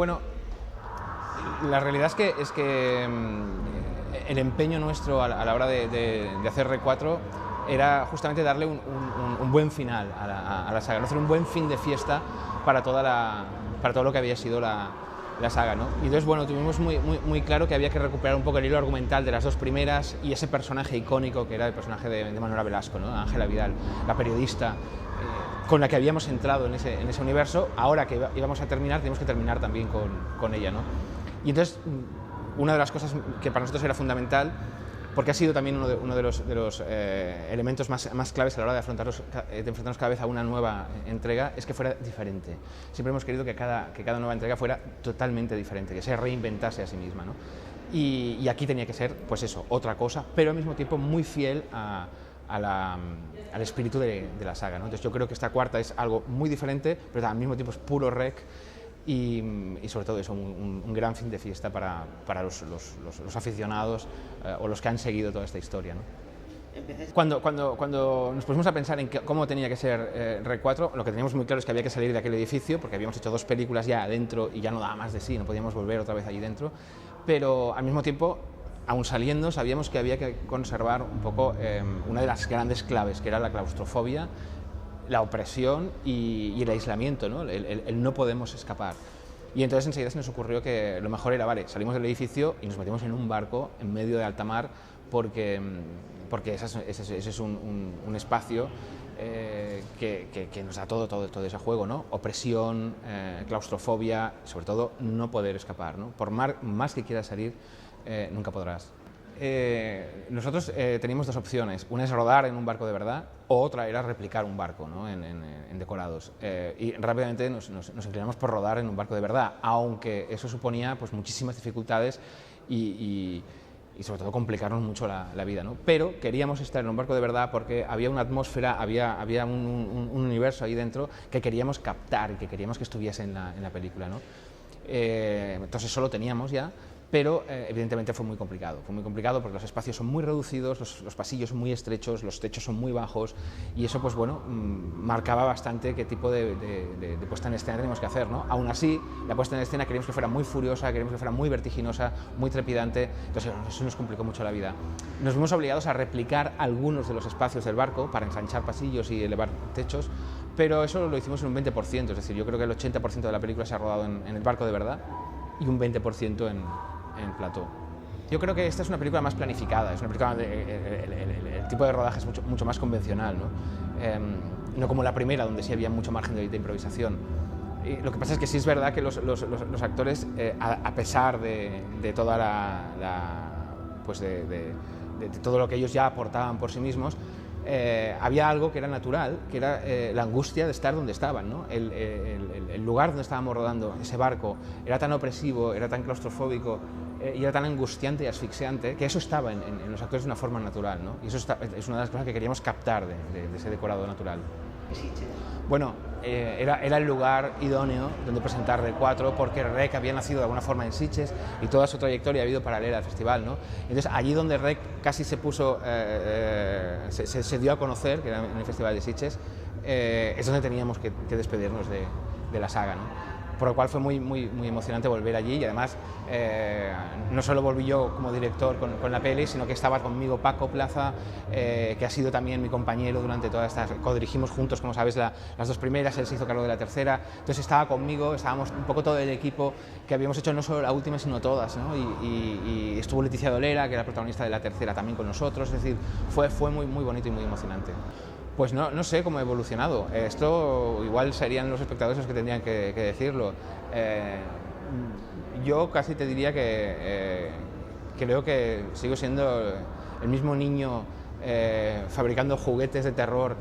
Bueno, la realidad es que el empeño nuestro a la hora de hacer RE4 era justamente darle un buen final a la saga, ¿no? Hacer un buen fin de fiesta para todo lo que había sido la saga, ¿no? Y entonces, bueno, tuvimos muy claro que había que recuperar un poco el hilo argumental de las dos primeras y ese personaje icónico que era el personaje de Manuela Velasco, ¿no? Ángela Vidal, la periodista, con la que habíamos entrado en ese universo. Ahora que íbamos a terminar, tenemos que terminar también con ella, ¿no? Y entonces, una de las cosas que para nosotros era fundamental, porque ha sido también uno de los elementos más claves a la hora de enfrentarnos cada vez a una nueva entrega, es que fuera diferente. Siempre hemos querido que cada nueva entrega fuera totalmente diferente, que se reinventase a sí misma, ¿no? Y aquí tenía que ser, pues eso, otra cosa, pero al mismo tiempo muy fiel al espíritu de la saga, ¿no? Entonces yo creo que esta cuarta es algo muy diferente, pero al mismo tiempo es puro rec. Y sobre todo eso, un gran fin de fiesta para los aficionados o los que han seguido toda esta historia, ¿no? Cuando nos pusimos a pensar en cómo tenía que ser RE4, lo que teníamos muy claro es que había que salir de aquel edificio, porque habíamos hecho 2 películas ya adentro y ya no daba más de sí, no podíamos volver otra vez allí dentro, pero al mismo tiempo, aún saliendo, sabíamos que había que conservar un poco una de las grandes claves, que era la claustrofobia, la opresión y el aislamiento, ¿no? El no podemos escapar. Y entonces enseguida se nos ocurrió que lo mejor era, vale, salimos del edificio y nos metimos en un barco en medio de alta mar, porque ese es un espacio que nos da todo ese juego, ¿no? Opresión, claustrofobia, sobre todo no poder escapar, ¿no? Por más que quieras salir, nunca podrás. Nosotros teníamos 2 opciones, una es rodar en un barco de verdad, o otra era replicar un barco, ¿no? en decorados, y rápidamente nos inclinamos por rodar en un barco de verdad, aunque eso suponía pues muchísimas dificultades y sobre todo complicarnos mucho la vida, ¿no? Pero queríamos estar en un barco de verdad porque había una atmósfera, había un universo ahí dentro que queríamos captar y que queríamos que estuviese en la película, ¿no? Entonces eso lo teníamos ya, pero evidentemente fue muy complicado porque los espacios son muy reducidos, los pasillos son muy estrechos, los techos son muy bajos y eso, pues bueno, marcaba bastante qué tipo de puesta en escena teníamos que hacer, ¿no? Aún así, la puesta en escena queríamos que fuera muy furiosa, queríamos que fuera muy vertiginosa, muy trepidante, entonces eso nos complicó mucho la vida. Nos vimos obligados a replicar algunos de los espacios del barco para ensanchar pasillos y elevar techos, pero eso lo hicimos en un 20%, es decir, yo creo que el 80% de la película se ha rodado en el barco de verdad y un 20% en plató. Yo creo que esta es una película más planificada, es una película el tipo de rodaje es mucho más convencional, ¿no? No como la primera, donde sí había mucho margen de improvisación. Y lo que pasa es que sí es verdad que los actores, a pesar de toda pues de todo lo que ellos ya aportaban por sí mismos, había algo que era natural, que era la angustia de estar donde estaban, ¿no? El lugar donde estábamos rodando, ese barco, era tan opresivo, era tan claustrofóbico y era tan angustiante y asfixiante que eso estaba en los actores de una forma natural, ¿no? Y eso es una de las cosas que queríamos captar de ese decorado natural. Bueno, era el lugar idóneo donde presentar RE4 porque REC había nacido de alguna forma en Sitges y toda su trayectoria ha habido paralela al festival, ¿no? Entonces allí donde REC casi se puso, se dio a conocer, que era en el festival de Sitges, es donde teníamos que despedirnos de la saga, ¿no? Por lo cual fue muy emocionante volver allí y además no solo volví yo como director con la peli, sino que estaba conmigo Paco Plaza, que ha sido también mi compañero durante todas estas, codirigimos juntos, como sabes, las 2 primeras, él se hizo cargo de la tercera, entonces estaba conmigo, estábamos un poco todo el equipo que habíamos hecho no solo la última sino todas, ¿no? Y estuvo Leticia Dolera, que era protagonista de la tercera, también con nosotros, es decir, fue muy bonito y muy emocionante. Pues no sé cómo ha evolucionado. Esto igual serían los espectadores los que tendrían que decirlo. Yo casi te diría que creo que sigo siendo el mismo niño fabricando juguetes de terror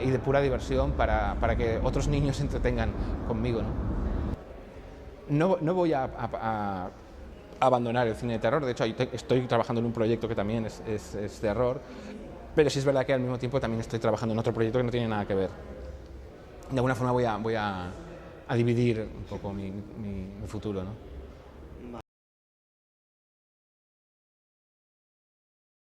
y de pura diversión para que otros niños se entretengan conmigo, ¿no? No voy a abandonar el cine de terror, de hecho estoy trabajando en un proyecto que también es terror, pero sí es verdad que al mismo tiempo también estoy trabajando en otro proyecto que no tiene nada que ver. De alguna forma voy a dividir un poco mi futuro, ¿no?